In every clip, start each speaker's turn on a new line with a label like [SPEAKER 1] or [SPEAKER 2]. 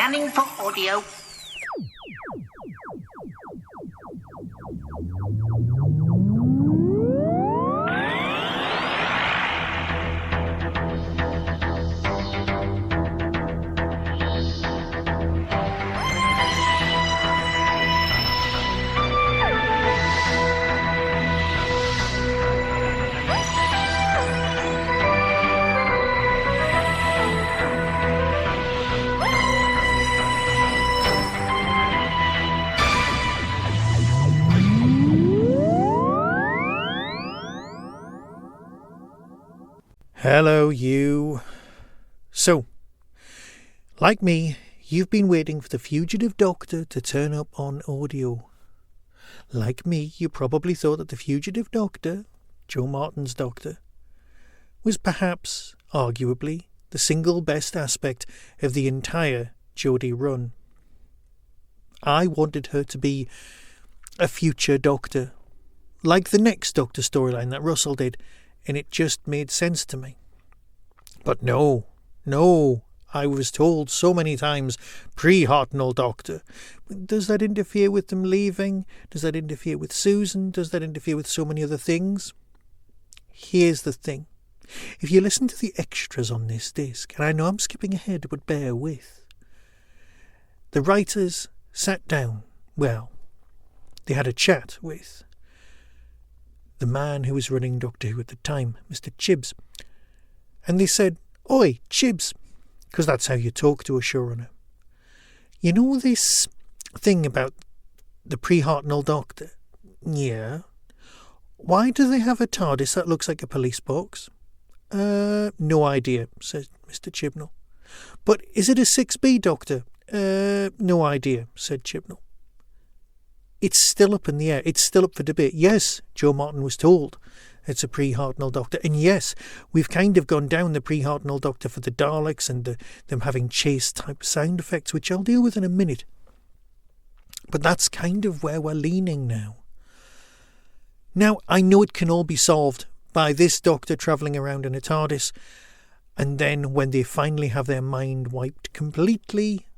[SPEAKER 1] Scanning for audio.
[SPEAKER 2] Hello, you. So, like me, you've been waiting for the Fugitive Doctor to turn up on audio. Like me, you probably thought that the Fugitive Doctor, Joe Martin's Doctor, was perhaps, arguably, the single best aspect of the entire Jodie run. I wanted her to be a future Doctor, like the next Doctor storyline that Russell did, and it just made sense to me. But no, I was told so many times, pre-Hartnell Doctor. Does that interfere with them leaving? Does that interfere with Susan? Does that interfere with so many other things? Here's the thing. If you listen to the extras on this disc, and I know I'm skipping ahead, but bear with, the writers sat down, they had a chat with the man who was running Doctor Who at the time, Mr. Chibbs. And they said, "Oi, Chibbs," because that's how you talk to a showrunner. "You know this thing about the pre-Hartnell Doctor?" "Yeah." "Why do they have a TARDIS that looks like a police box?" No idea," said Mr. Chibnall. "But is it a 6B Doctor?" No idea," said Chibnall. "It's still up in the air. It's still up for debate. Yes, Joe Martin was told it's a pre-Hartnell Doctor. And yes, we've kind of gone down the pre-Hartnell Doctor for the Daleks and them having chase-type sound effects, which I'll deal with in a minute. But that's kind of where we're leaning now. Now, I know it can all be solved by this Doctor travelling around in a TARDIS, and then when they finally have their mind wiped completely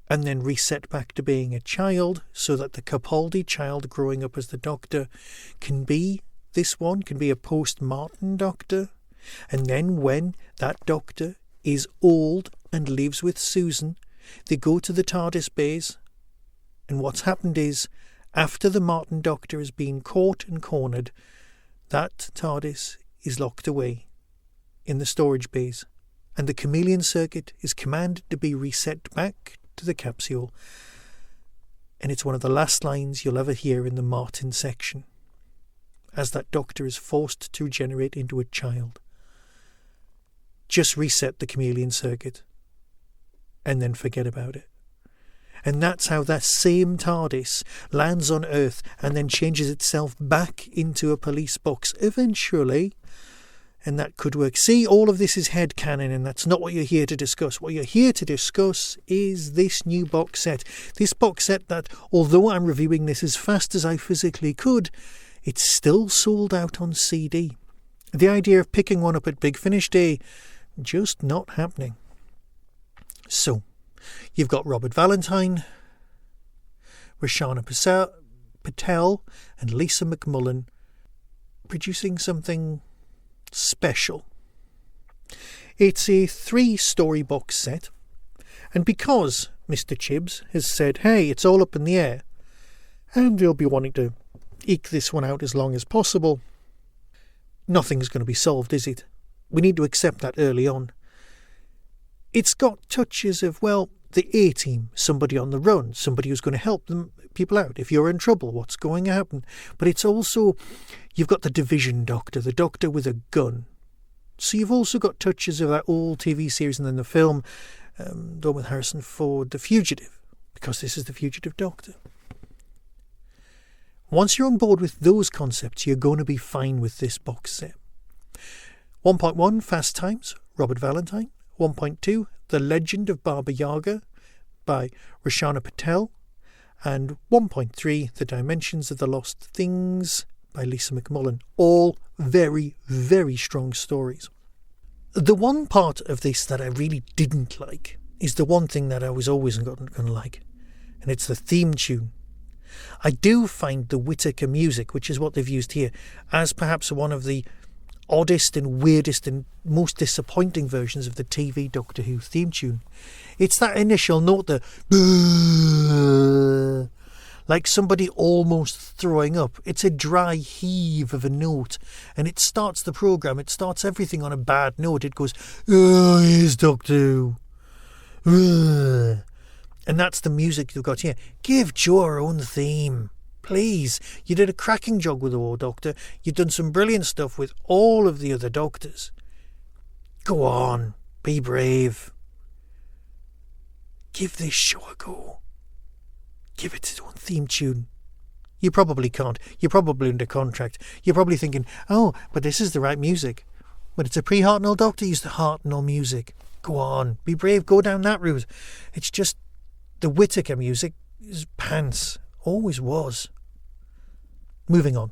[SPEAKER 2] and then reset back to being a child, so that the Capaldi child growing up as the Doctor can be a post-Martin Doctor. And then when that Doctor is old and lives with Susan, they go to the TARDIS bays, and what's happened is, after the Martin Doctor has been caught and cornered, that TARDIS is locked away in the storage bays, and the chameleon circuit is commanded to be reset back to the capsule, and it's one of the last lines you'll ever hear in the Martin section, as that Doctor is forced to regenerate into a child. Just reset the chameleon circuit and then forget about it. And that's how that same TARDIS lands on Earth and then changes itself back into a police box eventually. And that could work. See, all of this is headcanon, and that's not what you're here to discuss. What you're here to discuss is this new box set. This box set that, although I'm reviewing this as fast as I physically could, it's still sold out on CD. The idea of picking one up at Big Finish Day, just not happening. So, you've got Robert Valentine, Rochana Patel and Lisa McMullen producing something special. It's a 3-story box set, and because Mr. Chibbs has said, hey, it's all up in the air, and they'll be wanting to eke this one out as long as possible, nothing's going to be solved, is it? We need to accept that early on. It's got touches of, the A-team, somebody on the run, somebody who's going to help them people out. If you're in trouble, what's going to happen? But it's also, you've got the Division Doctor, the Doctor with a gun. So you've also got touches of that old TV series and then the film, done with Harrison Ford, The Fugitive, because this is the Fugitive Doctor. Once you're on board with those concepts, you're going to be fine with this box set. 1.1, Fast Times, Robert Valentine. 1.2, The Legend of Baba Yaga by Rochana Patel. And 1.3, The Dimensions of the Lost Things by Lisa McMullen. All very, very strong stories. The one part of this that I really didn't like is the one thing that I was always going to like, and it's the theme tune. I do find the Whittaker music, which is what they've used here, as perhaps one of the oddest and weirdest and most disappointing versions of the TV Doctor Who theme tune. It's that initial note, the like somebody almost throwing up. It's a dry heave of a note, and it starts the programme. It starts everything on a bad note. It goes, oh, here's Doctor Who. And that's the music you've got here. Give Jo her own theme, please. You did a cracking job with the War Doctor. You've done some brilliant stuff with all of the other Doctors. Go on, be brave. Give this show a go. Give it its own theme tune. You probably can't. You're probably under contract. You're probably thinking, oh, but this is the right music. But it's a pre-Hartnell Doctor, use the Hartnell music. Go on, be brave, go down that route. It's just the Whittaker music is pants. Always was. Moving on.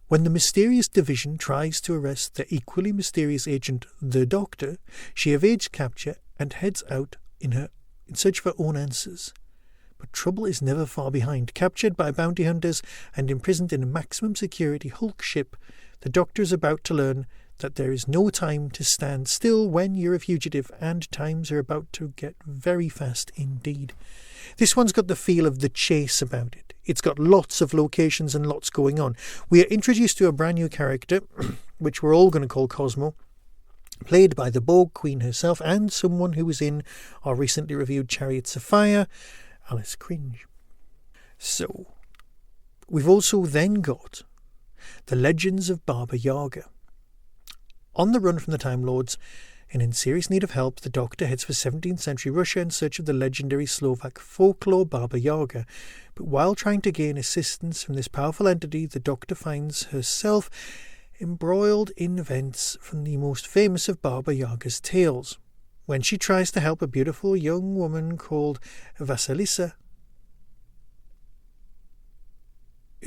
[SPEAKER 2] When the mysterious division tries to arrest the equally mysterious agent, the Doctor, she evades capture and heads out in search of her own answers. But trouble is never far behind. Captured by bounty hunters and imprisoned in a maximum security Hulk ship, the Doctor is about to learn that there is no time to stand still when you're a fugitive, and times are about to get very fast indeed. This one's got the feel of The Chase about it. It's got lots of locations and lots going on. We are introduced to a brand new character, which we're all going to call Cosmo, played by the Borg Queen herself, and someone who was in our recently reviewed Chariots of Fire, Alice Cringe. So, we've also then got the Legends of Baba Yaga. On the run from the Time Lords and in serious need of help, the Doctor heads for 17th century Russia in search of the legendary Slovak folklore Baba Yaga. But while trying to gain assistance from this powerful entity, the Doctor finds herself embroiled in events from the most famous of Baba Yaga's tales. When she tries to help a beautiful young woman called Vasilisa,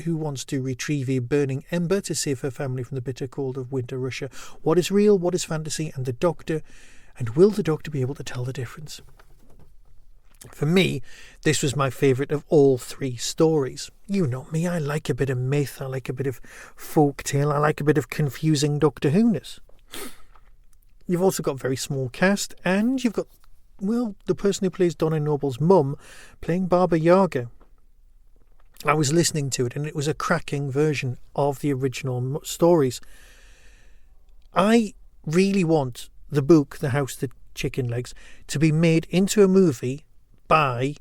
[SPEAKER 2] who wants to retrieve a burning ember to save her family from the bitter cold of winter Russia. What is real, what is fantasy, and will the Doctor be able to tell the difference? For me, this was my favourite of all three stories. You know me, I like a bit of myth, I like a bit of folk tale, I like a bit of confusing Doctor Who-ness. You've also got very small cast, and you've got, well, the person who plays Donna Noble's mum playing Baba Yaga. I was listening to it, and it was a cracking version of the original stories. I really want the book, The House That Chicken Legs, to be made into a movie by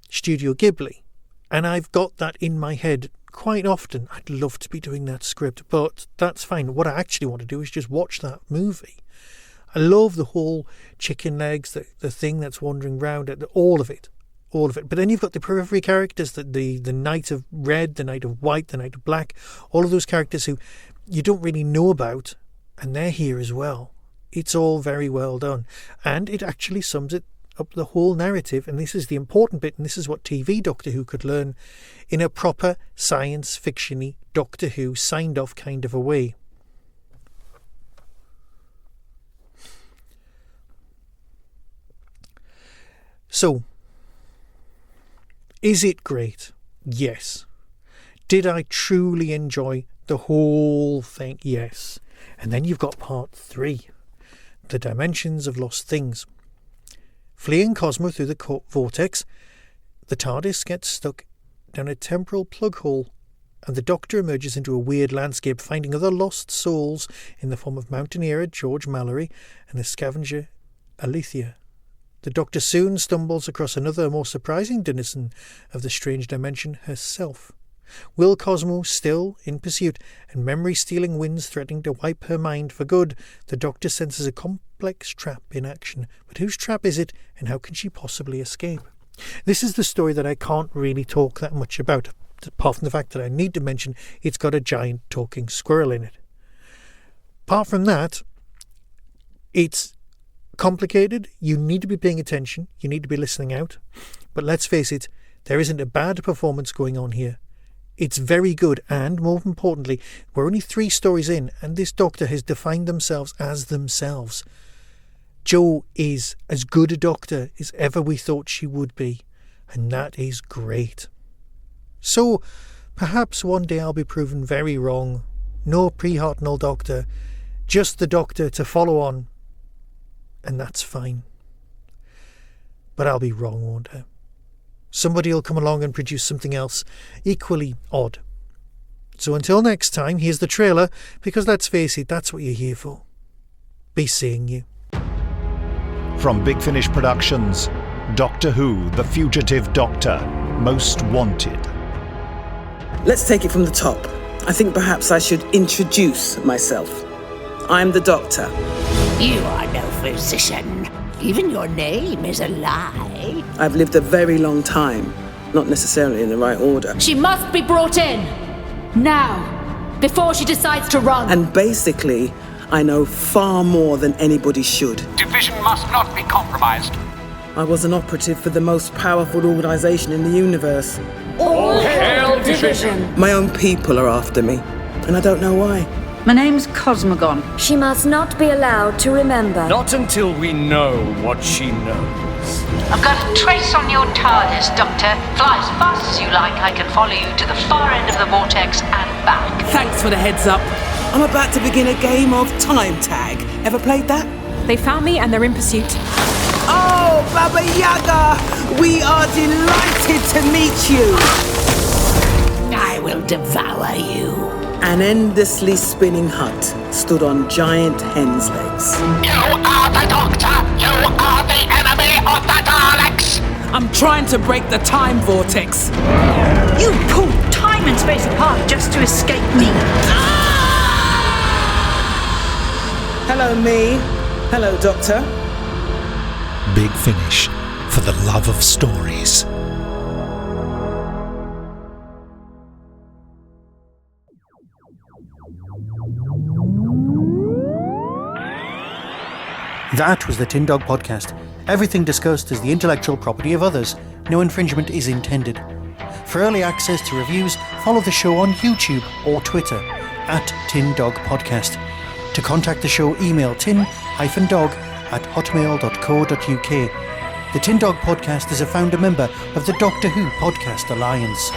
[SPEAKER 2] Studio Ghibli. And I've got that in my head quite often. I'd love to be doing that script, but that's fine. What I actually want to do is just watch that movie. I love the whole chicken legs, the thing that's wandering around, all of it. But then you've got the periphery characters, the Knight of Red, the Knight of White, the Knight of Black, all of those characters who you don't really know about, and they're here as well. It's all very well done, and it actually sums it up, the whole narrative, and this is the important bit, and this is what TV Doctor Who could learn in a proper science fiction-y Doctor Who signed off kind of a way. So, is it great? Yes. Did I truly enjoy the whole thing? Yes. And then you've got part 3, the Dimensions of Lost Things. Fleeing Cosmo through the vortex, the TARDIS gets stuck down a temporal plug hole, and the Doctor emerges into a weird landscape, finding other lost souls in the form of mountaineer George Mallory and the scavenger Alethea. The Doctor soon stumbles across another, more surprising denizen of the strange dimension, herself. Will Cosmo still in pursuit, and memory-stealing winds threatening to wipe her mind for good? The Doctor senses a complex trap in action. But whose trap is it, and how can she possibly escape? This is the story that I can't really talk that much about, apart from the fact that I need to mention it's got a giant talking squirrel in it. Apart from that, it's complicated. You need to be paying attention. You need to be listening out. But let's face it, there isn't a bad performance going on here. It's very good, and more importantly, we're only 3 stories in, and this Doctor has defined themselves as themselves. Jo is as good a doctor as ever we thought she would be, and that is great. So, perhaps one day I'll be proven very wrong. No pre-Hartnell doctor, just the doctor to follow on, and that's fine. But I'll be wrong, won't I? Somebody will come along and produce something else equally odd. So until next time, here's the trailer, because let's face it, that's what you're here for. Be seeing you.
[SPEAKER 1] From Big Finish Productions, Doctor Who, The Fugitive Doctor, Most Wanted.
[SPEAKER 3] Let's take it from the top. I think perhaps I should introduce myself. I'm the Doctor.
[SPEAKER 4] You are no physician. Even your name is a lie.
[SPEAKER 3] I've lived a very long time, not necessarily in the right order.
[SPEAKER 5] She must be brought in. Now, before she decides to run.
[SPEAKER 3] And basically, I know far more than anybody should.
[SPEAKER 6] Division must not be compromised.
[SPEAKER 3] I was an operative for the most powerful organisation in the universe.
[SPEAKER 5] All hail Division!
[SPEAKER 3] My own people are after me, and I don't know why.
[SPEAKER 7] My name's Cosmogon.
[SPEAKER 8] She must not be allowed to remember.
[SPEAKER 6] Not until we know what she knows.
[SPEAKER 7] I've got a trace on your TARDIS, Doctor. Fly as fast as you like. I can follow you to the far end of the vortex and back.
[SPEAKER 3] Thanks for the heads up. I'm about to begin a game of time tag. Ever played that?
[SPEAKER 5] They found me and they're in pursuit.
[SPEAKER 3] Oh, Baba Yaga! We are delighted to meet you!
[SPEAKER 4] I will devour you.
[SPEAKER 3] An endlessly spinning hut stood on giant hen's legs.
[SPEAKER 6] You are the Doctor! You are the enemy of the Daleks!
[SPEAKER 3] I'm trying to break the time vortex.
[SPEAKER 7] You pulled time and space apart just to escape me.
[SPEAKER 3] Hello, me. Hello, Doctor.
[SPEAKER 2] Big Finish, for the love of stories. That was the Tin Dog Podcast. Everything discussed is the intellectual property of others. No infringement is intended. For early access to reviews, follow the show on YouTube or Twitter @TinDogPodcast. To contact the show, email tin-dog@hotmail.co.uk. The Tin Dog Podcast is a founder member of the Doctor Who Podcast Alliance.